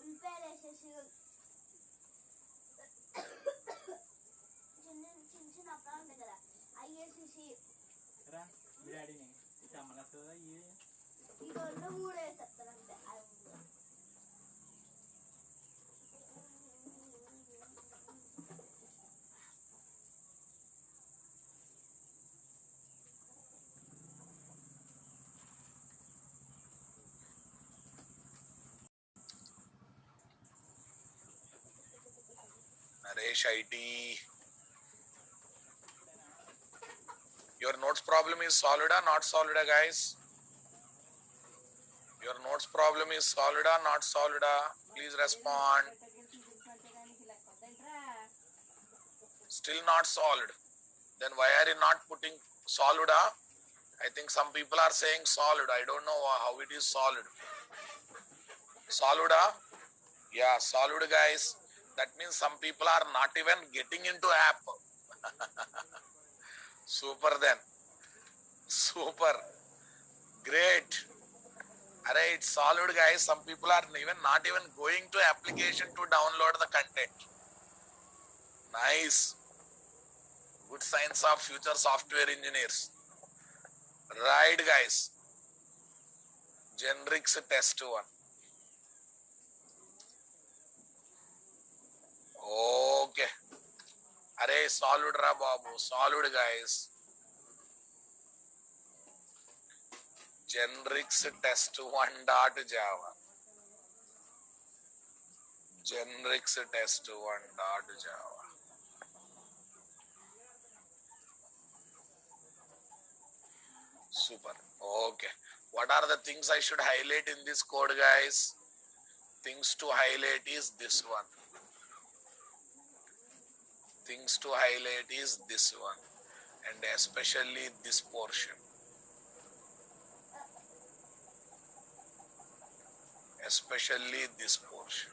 ఉల్లిపాయలు వేసేసి చిన్న చిన్న చిన్న అప్పాలు ఉంటాయి కదా అవి వేసేసి ఈ రెండు మూడు వేసేస్తారు అంతే. Naresh IT. Your notes problem is solid or not solid, guys? Your notes problem is solid or not solid? Please respond. Still not solid. Then why are you not putting solid? I think some people are saying solid. I don't know how it is solid. Solid? Yeah, solid, guys. That means some people are not even getting into app. Super then. Super. Great. Array, it's solid, guys. Some people are not even going to application to download the content. Nice. Good signs of future software engineers. Right, guys. Generics test 1. Okay. Array, solid ra babu. Solid, guys. Generics test 1.java. Generics test 1.java. Super. Okay. What are the things I should highlight in this code, guys? Things to highlight is this one. Things to highlight is this one. And especially this portion. Especially this portion.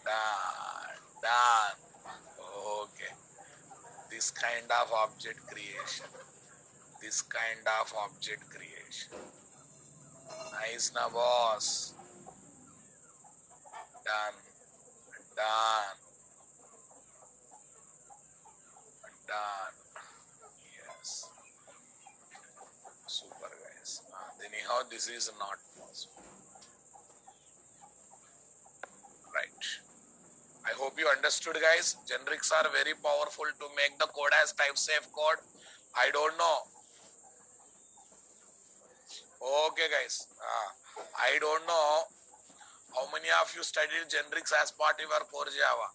Done. Okay. This kind of object creation. This kind of object creation. Nice na boss. Done. Done. Done. Yes. Super, guys. Anyhow, this is not possible. Right. I hope you understood, guys. Generics are very powerful to make the code as type safe code. I don't know. Okay, guys. I don't know how many of you studied generics as part of your core Java.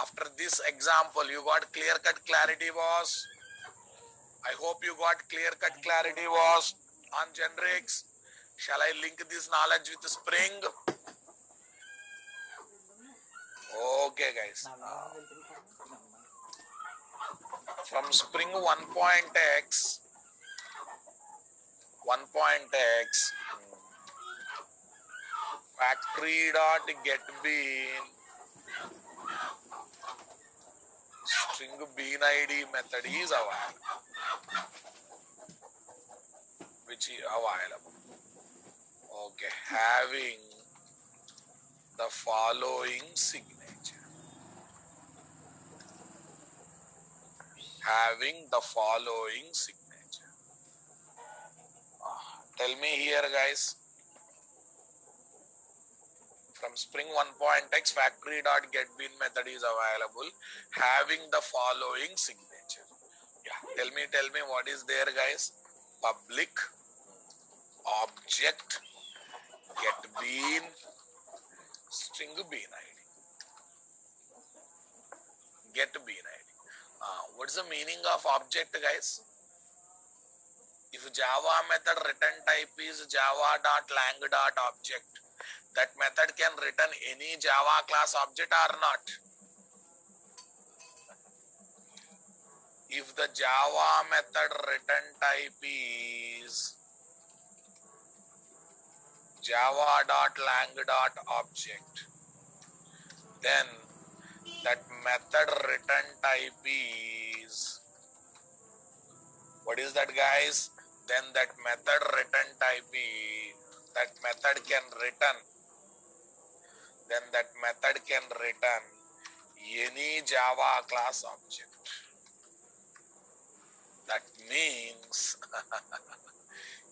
After this example, you got clear-cut clarity, boss. I hope you got clear-cut clarity, boss, on generics. Shall I link this knowledge with Spring? Okay, guys. From Spring 1.x, factory.getBean string bean id method is available, which is available. Okay, having the following signature. Having the following signature. Tell me here, guys. From Spring 1.x, factory.getBean method is available, having the following signature. Tell me what is there, guys? Public object get bean string bean ID. Get bean ID. What's the meaning of object, guys? If Java method return type is java.lang.object, that method can return any Java class object or not. If the Java method return type is java.lang.object, then that method return type is, what is that, guys? Then that method return type is, that method can return, then that method can return any Java class object. That means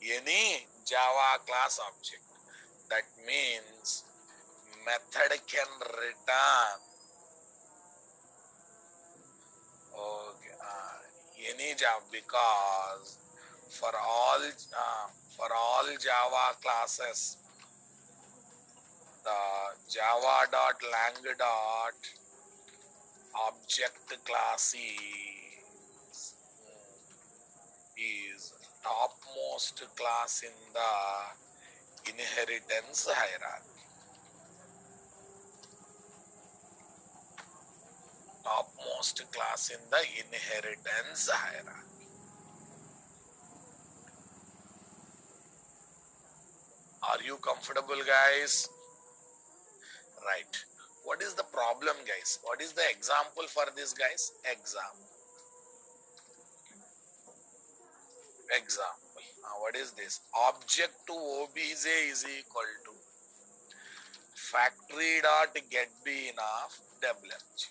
any Java class object. That means method can return any Java, because for all Java classes, the java.lang.object class is topmost class in the inheritance hierarchy. Topmost class in the inheritance hierarchy. Are you comfortable, guys? Right. What is the problem, guys? What is the example for this, guys? Example. What is this? Object to obj is equal to factory dot get bean of WFG.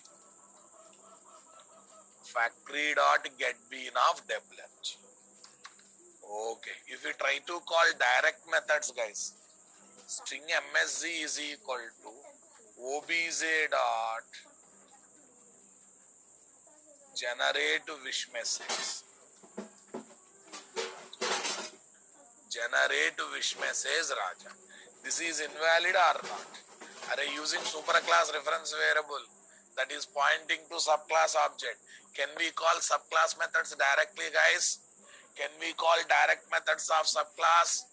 Factory dot get bean of WFG. Okay. If we try to call direct methods, guys, string MSG is equal to obj dot generate wish message. Generate wish message Raja. This is invalid or not? Are you using superclass reference variable that is pointing to subclass object? Can we call subclass methods directly, guys? Can we call direct methods of subclass?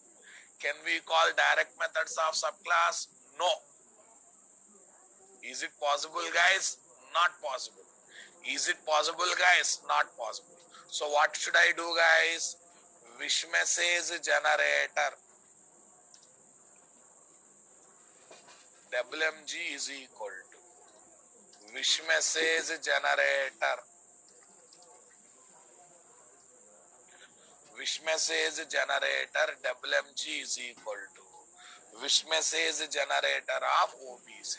Can we call direct methods of subclass? No. Is it possible, guys? Not possible. Is it possible, guys? Not possible. So what should I do, guys? Wish message generator WMG is equal to wish message generator WMG is equal to wish message generator of OBJ.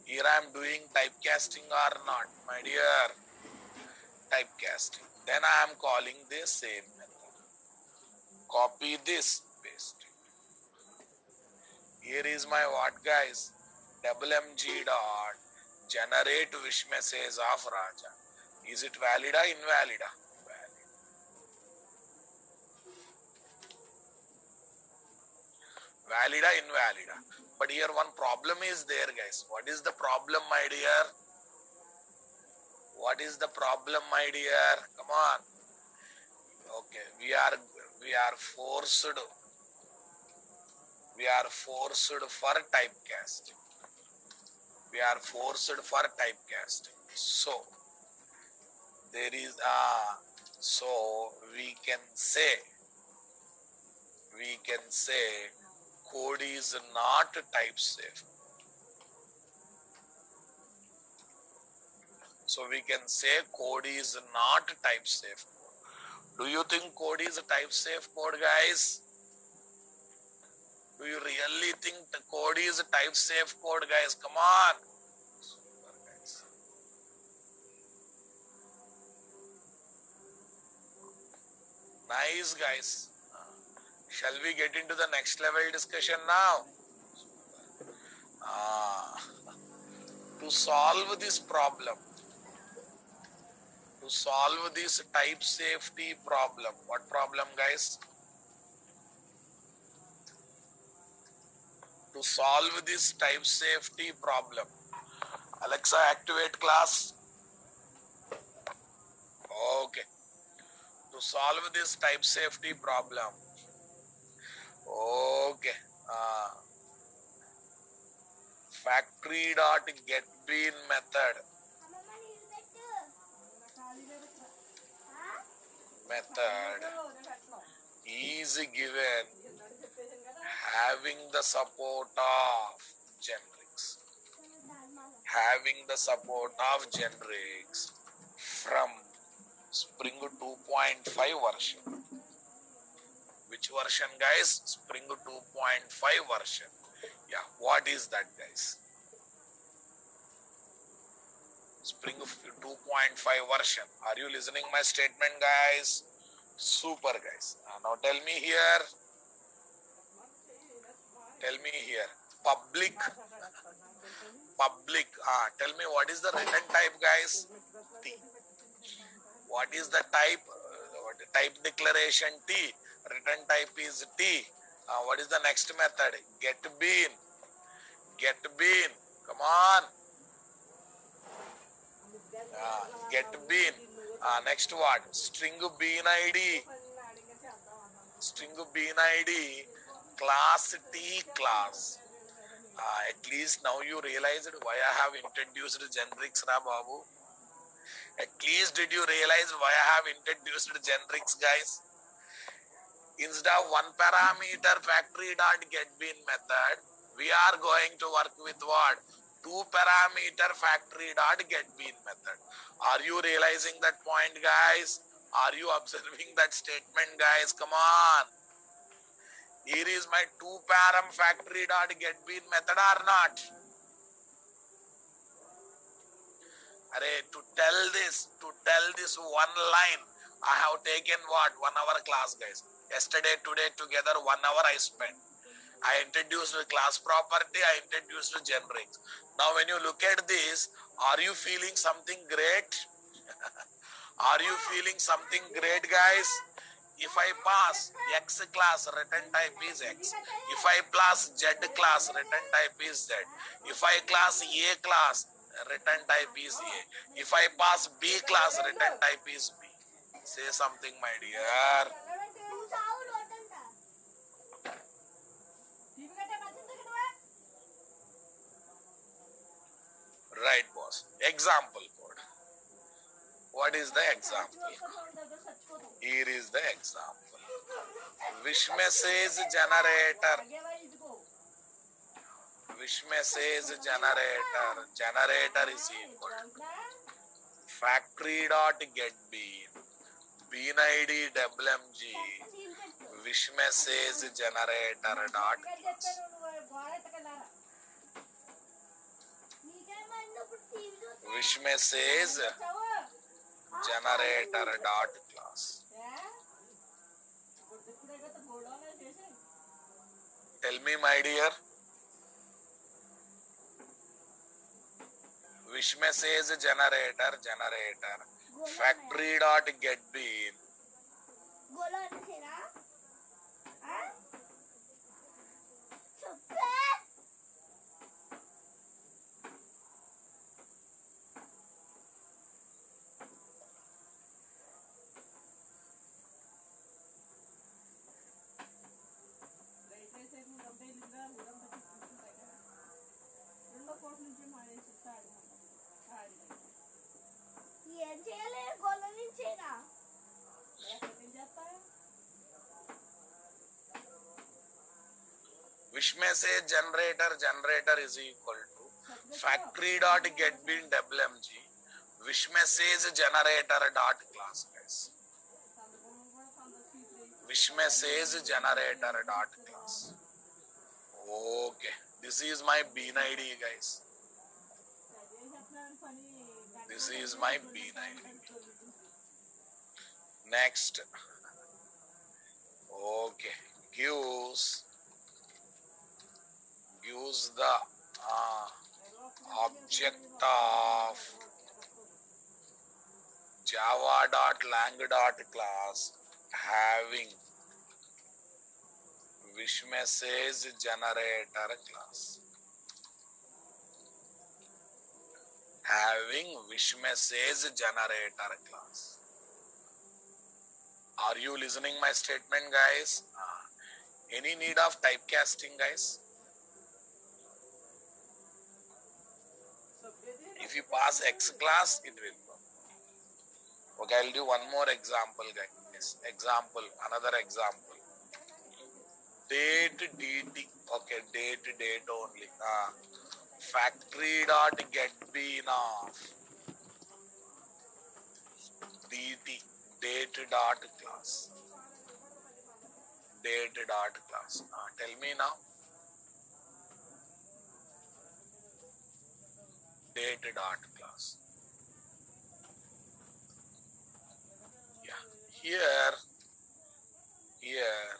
Here I am doing typecasting or not, my dear? Typecasting. Then I am calling this same method. Copy this, paste it. Here is my what, guys? WMG dot generate wish message of Raja. Is it valid or invalid? Valid or invalid? But here one problem is there, guys. What is the problem, my dear? What is the problem, my dear? Come on. Okay, we are forced for typecasting. So there is so we can say code is not type safe. So we can say code is not type safe. Do you think code is a type safe code, guys? Do you really think the code is a type safe code, guys? Come on. Super, guys. Nice, guys. Shall we get into the next level discussion now? To solve this problem, To solve this type safety problem. What problem, guys? To solve this type safety problem. Alexa, activate class. Okay. To solve this type safety problem. Okay. Factory dot get bean method. Method is given having the support of generics. Having the support of generics from Spring 2.5 version. Which version, guys? Spring 2.5 version. Yeah, what is that, guys? Spring 2.5 version. Are you listening my statement, guys? Super, guys. Now tell me here. Public. Tell me what is the written type, guys? T. What is the type? Type declaration T. Written type is T. What is the next method? Get bean. Come on. Get bean. Next what? String bean ID. Class T class. At least now you realized why I have introduced generics, Ra Babu. At least did you realize why I have introduced generics, guys? Instead of one parameter factory dot get bean method, we are going to work with what? Two parameter factory dot get bean method. Are you realizing that point, guys? Are you observing that statement, guys? Come on. Here is my two param factory dot get bean method or not? To tell this one line, I have taken what? 1 hour class, guys. Yesterday, today, together 1 hour I spent. I introduced the class property, I introduced the generics. Now when you look at this, are you feeling something great? Are you feeling something great, guys? If I pass X class, written type is X. If I pass Z class, written type is Z. If I class A class, written type is A. If I pass B class, written type is B. Say something, my dear. Right, boss. Example code. What is the example? Here is the example. Wish message generator. Generator is equal to factory dot get bean. Bean ID WMG. Wish message generator dot class. Wish message generator dot class. Tell me, my dear. Wish message generator factory dot get bean. Wish message generator is equal to factory dot get bean WMG. Wish message generator dot class, guys. Wish message generator dot class. Okay, this is my bean ID, guys. This is my bean ID. Next. Okay, gives the object of java.lang.class having wish message generator class. Having wish message generator class. Are you listening my statement, guys? Any need of typecasting, guys? If you pass X class, it will go. Okay, I'll do one more example, guys. Another example. Date dt. Okay, date only. Factory dot get bean of dt date dot class. Date dot class. Tell me now. Date dot class. Yeah. Here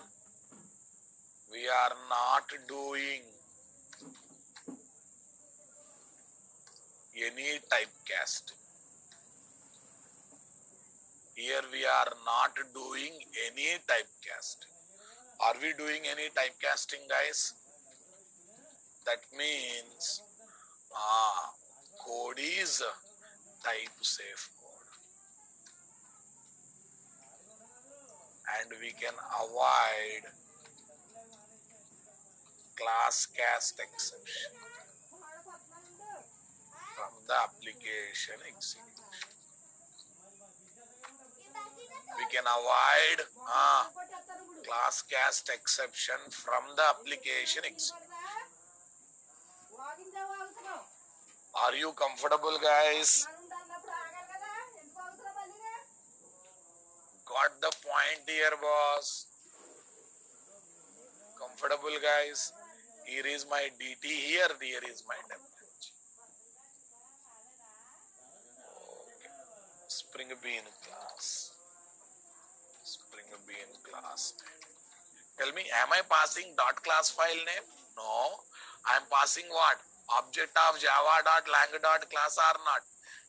we are not doing any typecasting. Here we are not doing any typecasting. Are we doing any typecasting, guys? That means code is type safe code. And we can avoid class cast exception from the application execution. We can avoid class cast exception from the application execution. Are you comfortable, guys? Got the point here, boss? Comfortable, guys? Here is my dt, here is my temperature. Okay. Spring bean class. Tell me, am I passing dot class file name? No. I am passing what? Object of java.lang.class or not?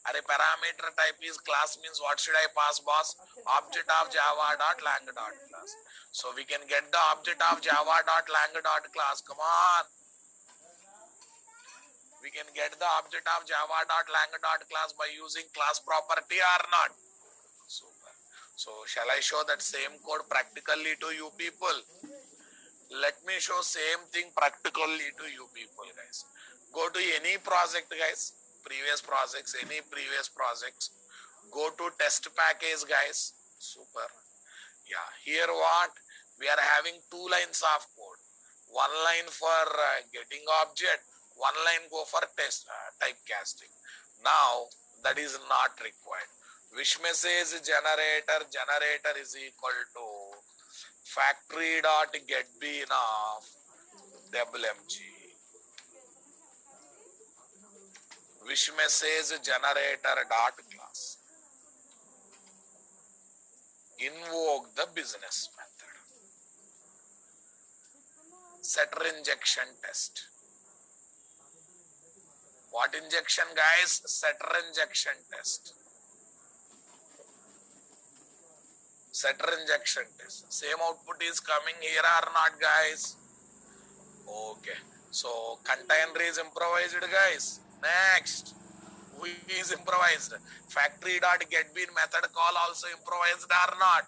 Array parameter type is class means what should I pass, boss? Object of java.lang.class. So we can get the object of java.lang.class. Come on. We can get the object of java.lang.class by using class property or not? Super. So shall I show that same code practically to you people? Let me show same thing practically to you people, guys. Go to any project, guys. Previous projects, any previous projects. Go to test package, guys. Super. Yeah. Here what? We are having 2 lines of code. 1 line for getting object. 1 line go for test typecasting. Now that is not required. Wish message generator is equal to factory dot get bean of WMG. Wish message generator dot class. Invoke the business method. Setter injection test. What injection, guys? Setter injection test. Setter injection test. Same output is coming here or not, guys? Okay. So container is improvised, guys. Next. Who is improvised? Factory.getBean method call also improvised or not?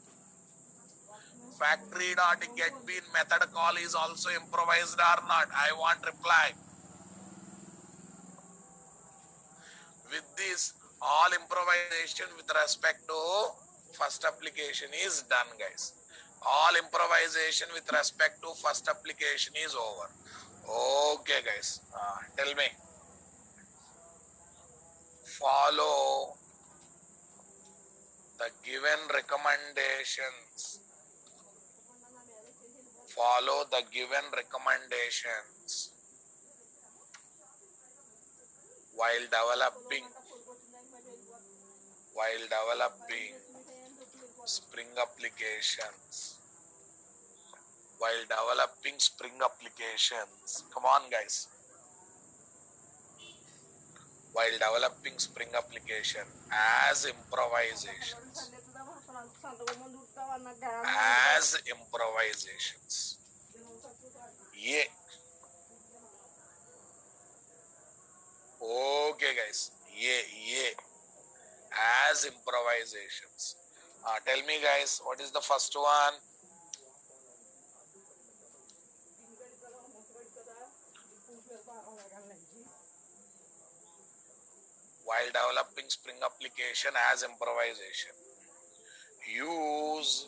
Factory.getBean method call is also improvised or not? I want reply. With this, all improvisation with respect to first application is done, guys. All improvisation with respect to first application is over. Okay, guys. Tell me. Follow the given recommendations. Follow the given recommendations while developing Spring applications. While developing Spring applications. Come on, guys. while developing Spring application as improvisations. As improvisations. Yeah. Okay, guys. Yeah. As improvisations. Tell me, guys, what is the first one? While developing Spring application as improvisation, use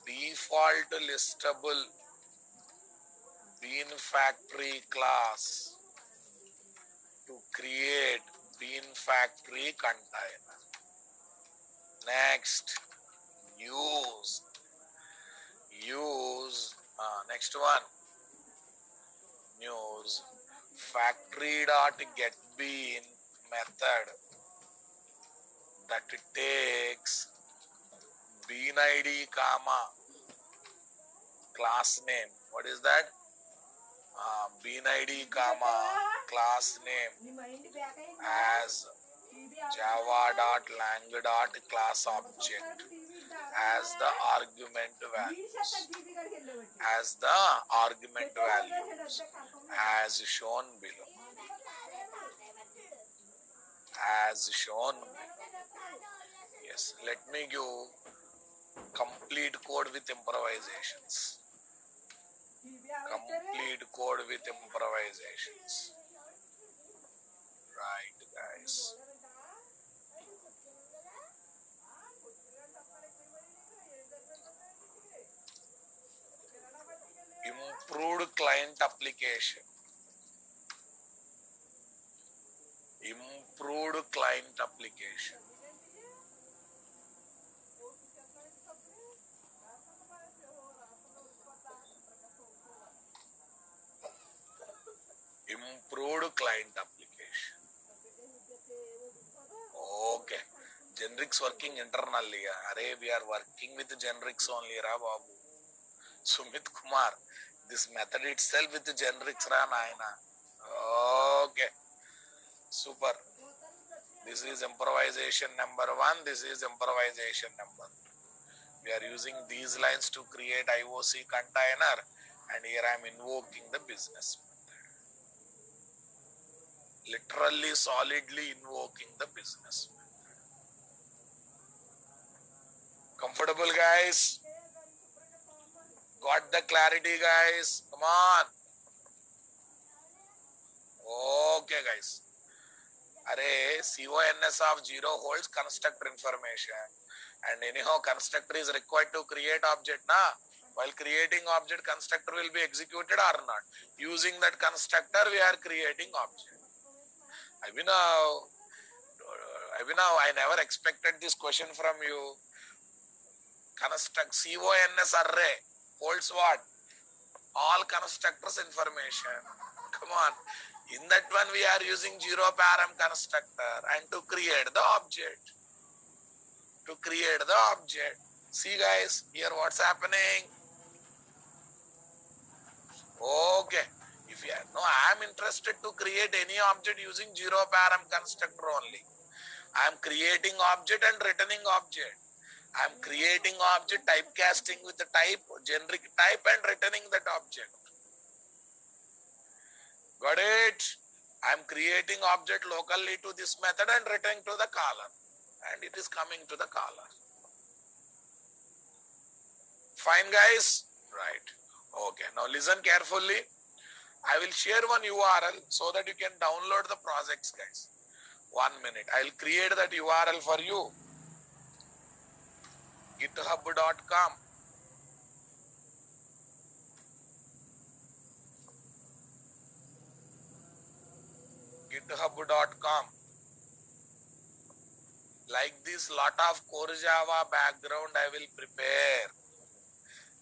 default listable bean factory class to create bean factory container. Next, use next one, use factory.getBean method that takes bean id comma class name. What is that? Bean id comma class name as java.lang.class object as the argument values, as shown below. Yes, let me give complete code with improvisations. Right, guys. Improved client application. Okay. Generics working internally. Array, we are working with generics only, ra babu. Sumit Kumar. This method itself with the generics ra naina. Okay. Super. This is improvisation number 1. This is improvisation number 2. We are using these lines to create IOC container, and here I am invoking the business method. Literally, solidly invoking the business method. Comfortable, guys? Got the clarity, guys? Come on. Okay, guys. Array, CONS of 0 holds constructor information. And anyhow, constructor is required to create object, na? While creating object, constructor will be executed or not. Using that constructor, we are creating object. Abhinav, I never expected this question from you. Construct CONS array holds what? All constructors information. Come on. In that one, we are using 0 param constructor and to create the object. See, guys, here what's happening? Okay. If you no, I am interested to create any object using 0 param constructor only. I am creating object and returning object. I am creating object typecasting with the type, generic type, and returning that object. Got it? I am creating object locally to this method and returning to the caller. And it is coming to the caller. Fine, guys? Right. Okay. Now listen carefully. I will share one URL so that you can download the projects, guys. 1 minute. I will create that URL for you. github.com. github.com. Like this, lot of core Java background I will prepare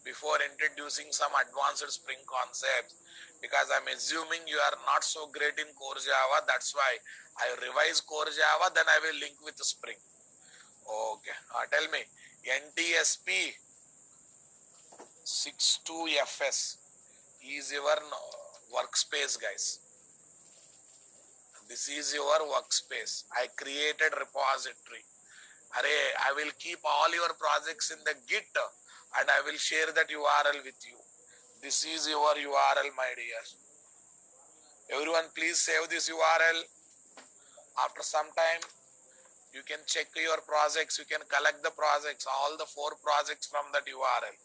before introducing some advanced Spring concepts, because I'm assuming you are not so great in core Java. That's why I revise core Java, then I will link with Spring. Okay. Tell me, NTSP 62FS is your workspace, guys. This is your workspace. I created repository. Array, I will keep all your projects in the Git and I will share that URL with you. This is your URL, my dear. Everyone, please save this URL. After some time, you can check your projects. You can collect the projects, all the 4 projects from that URL.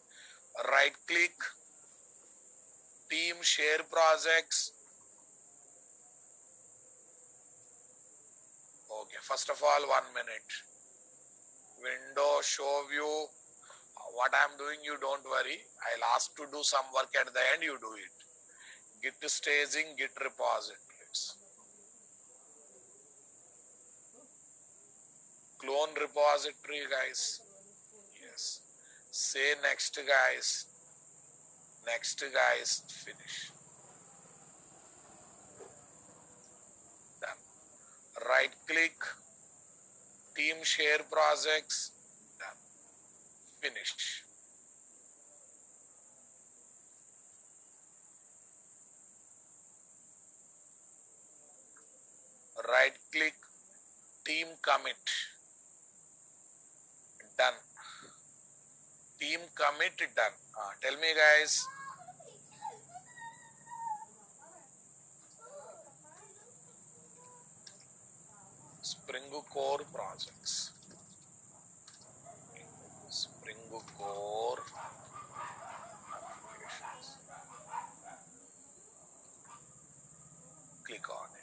Right click, team share projects. Okay, first of all, 1 minute. Window, show view. What I am doing, you don't worry. I'll ask to do some work at the end, you do it. Git staging, Git repositories. Clone repository, guys. Yes. Say next, guys. Next, guys. Finish. Done. Right click. Team share projects. Done. Finish. Right click. Team commit. Done. Team commit done. Tell me, guys. Spring Core projects. Spring Core applications. Click on it.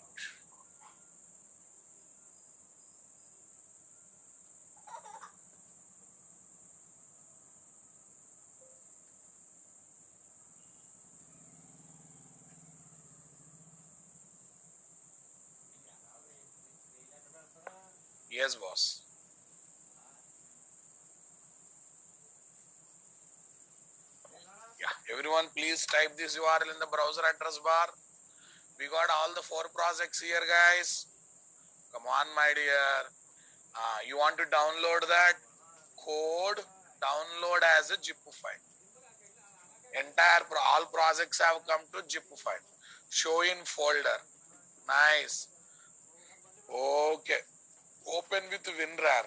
Yes, boss. Yeah, everyone please type this URL in the browser address bar. We got all the 4 projects here, guys. Come on, my dear. You want to download that code? Download as a zip file. All projects have come to zip file. Show in folder. Nice. Okay. Open with WinRAR.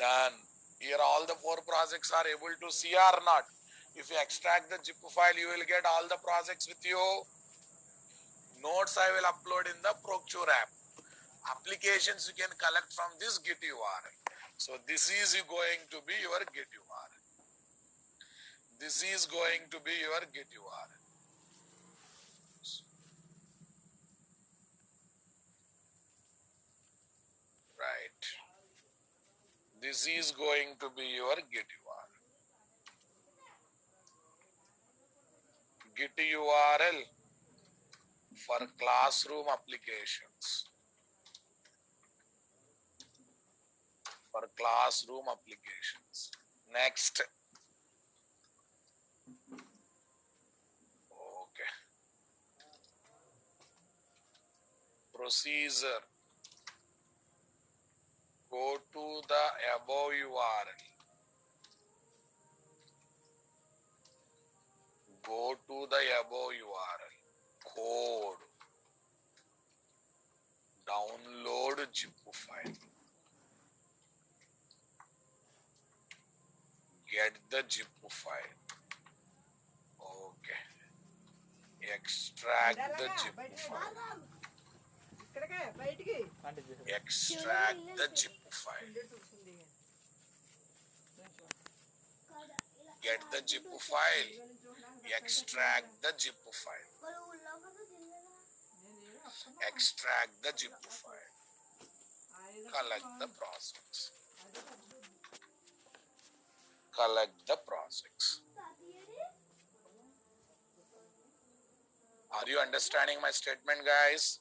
Done. Here all the 4 projects are able to see or not. If you extract the zip file, you will get all the projects with you. Notes I will upload in the Procure app. Applications you can collect from this Git URL. So this is going to be your Git URL. This is going to be your Git URL. Right. This is going to be your Git URL. Git URL for classroom applications. For classroom applications. Next. Okay. Procedure. Go to the above URL. Go to the above URL. Code. Download zip file. Get the zip file. Okay. Extract the zip file. Extract the zip file. Get the zip file. Extract the zip file. Extract the zip file. Collect the projects. Collect the projects. Are you understanding my statement, guys?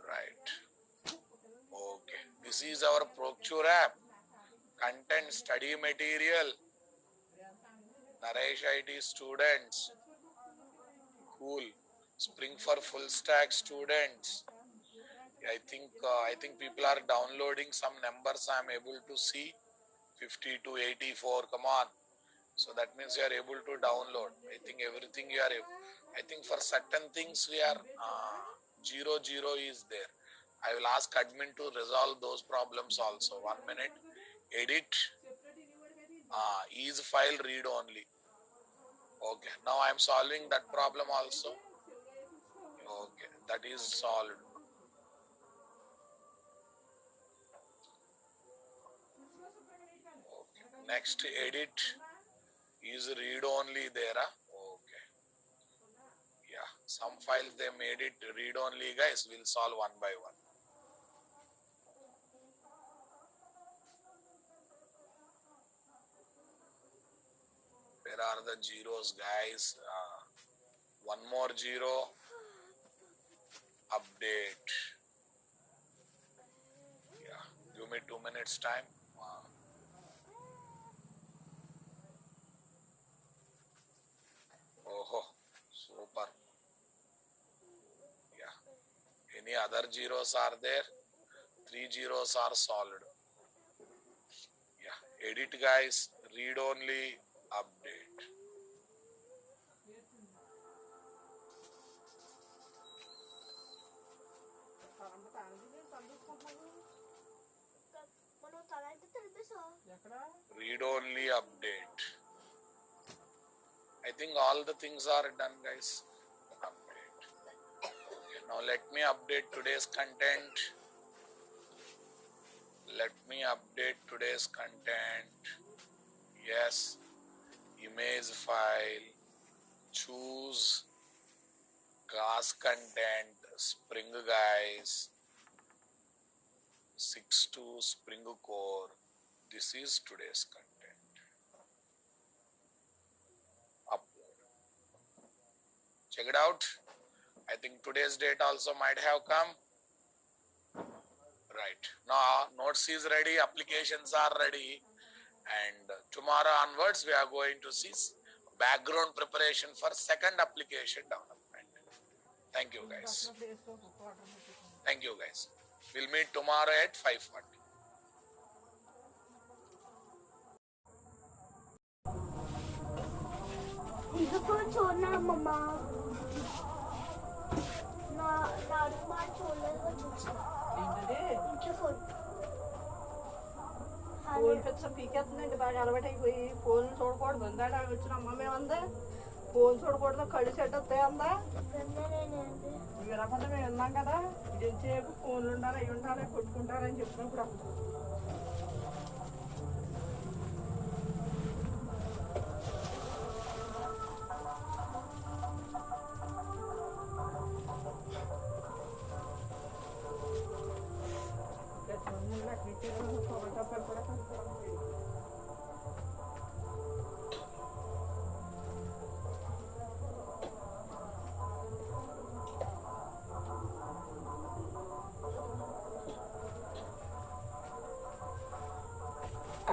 Right. Okay. This is our Procure app. Content, study material. Naresh IT students. Cool. Spring for full stack students. I think people are downloading some numbers. I am able to see 50 to 84. Come on. So that means you are able to download. I think everything you are able. I think for certain things we are 0, 0 is there. I will ask admin to resolve those problems also. 1 minute. Edit. Is file read only. Okay. Now I am solving that problem also. Okay. That is solved. Okay. Next edit is read only there. Okay. Yeah. Some files they made it read only, guys. We'll solve one by one. Where are the zeros, guys? One more 0. Update. Yeah. Give me 2 minutes time. Oh, super. Yeah. Any other zeros are there? 3 zeros are solved. Yeah. Edit, guys. Read only. Update. Read only. Update. I think all the things are done, guys. Update. Okay, now let me update today's content. Let me update today's content. Yes. Image file. Choose class content. Spring, guys. 6.2 Spring Core. This is today's content. Upload. Check it out. I think today's date also might have come. Right. Now, notes is ready. Applications are ready. And tomorrow onwards, we are going to see background preparation for second application development. Thank you, guys. Thank you, guys. We'll meet tomorrow at 5:40. इधर phone छोड़ना मम्मा ना नारुमान छोड़ने को చూసి ఇంకే phone phone పెద్ద పీకేస్తుందండి బాగా అలవాటైపోయి phone చూడకూడదు అందాడ వచ్చిన అమ్మ మేమందా ఫోన్ చూడకూడదు కళ్ళు సెట్ వస్తాయి అందా వినకుండా మేము విన్నాం కదా ఇదేసేపు ఫోన్లు ఉండాలి అవి ఉండాలి కొట్టుకుంటారని చెప్పినప్పుడు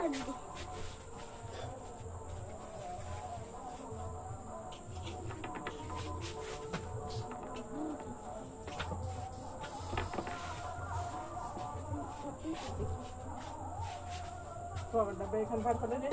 అండి డెబ్బై కనపడుతుంది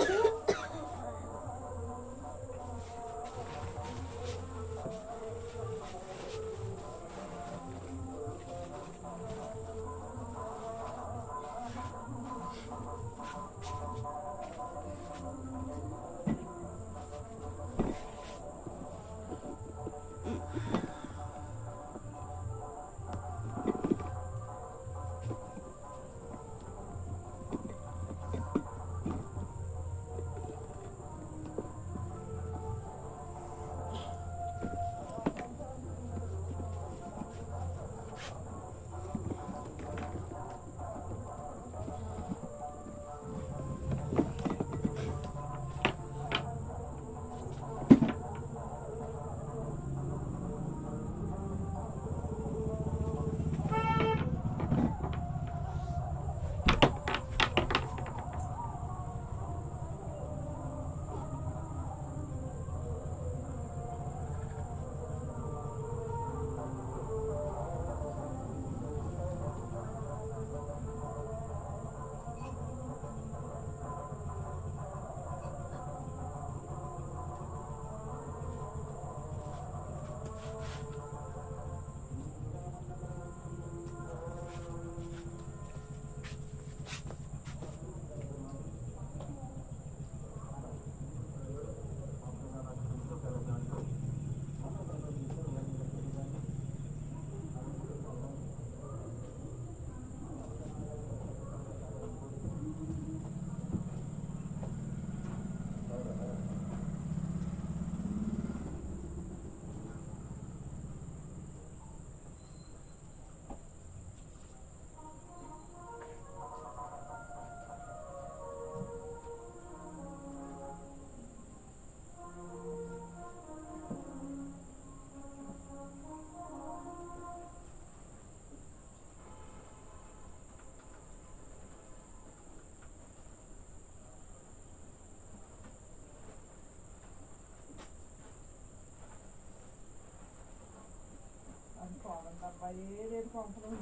అదే లేదు పంపడం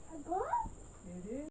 అగో ఏది